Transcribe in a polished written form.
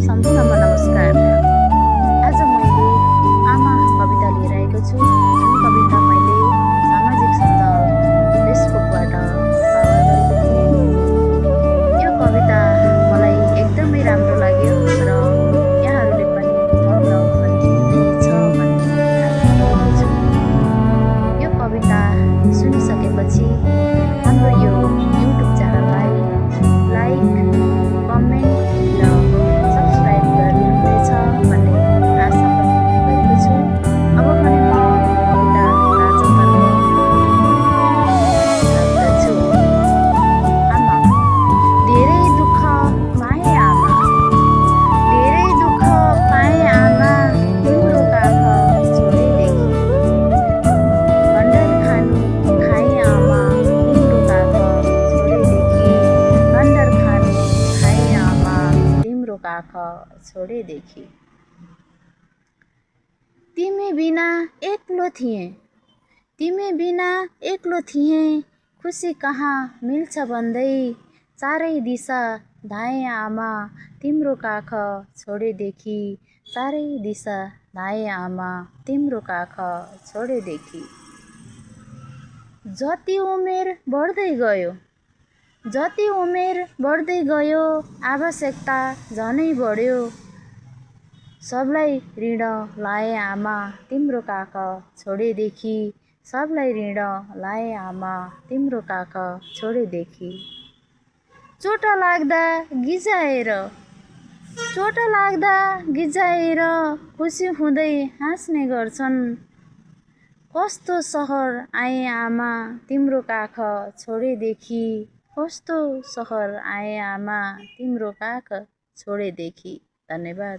सम्पूर्णमा नमस्कार। आज मैले आमा कविता लिएर आएको छु। जुन कविता मैले सामाजिक सञ्जाल फेसबुकबाट पावर गरेको थिएँ। यो कविता मलाई एकदमै राम्रो लाग्यो र यहाँहरूले पनि मन पराउनु हुनेछ भन्ने आशा गरेको छु। यो कविता सुनिसकेपछि हाम्रो यो युट्युब च्यानललाई लाइक, कमेन्ट र सब्सक्राइब गर्नुहुनेछ भन्ने आशा पनि गरेको छु। अब भने म कविता वाचनतर्फ लाग्दछु। आमा, धेरै दुःख पाएँ आमा, धेरै दुःख पाएँ आमा, तिम्रो काख छोडेदेखि। भण्डार खानु खाएँ आमा, तिम्रो काख छोडेदेखि। भण्डार खानु खाएँ आमा, तिम्रो काख छोडेदेखि। तिमी बिना एक्लो थिएँ, तिमी बिना एक्लो थिएँ, खुसी कहाँ मिल्छ भन्दै चारै दिशा धाएँ आमा, तिम्रो काख छोडेदेखि। चारै दिशा धाएँ आमा, तिम्रो काख छोडेदेखि। जति उमेर बढ्दै गयो, जति उमेर बढ्दै गयो, आवश्यकता झनै बढ्यो। सबलाई ऋण लाएँ आमा, तिम्रो काख छोडेदेखि। सबलाई ऋण लाएँ आमा, तिम्रो काख छोडेदेखि। चोट लाग्दा गिजाएर, चोट लाग्दा गिजाएर खुसी हुँदै हाँस्ने गर्छन्। कस्तो सहर आएँ आमा, तिम्रो काख छोडेदेखि। कस्तो सहर आएँ आमा, तिम्रो काख छोडेदेखि। धन्यवाद।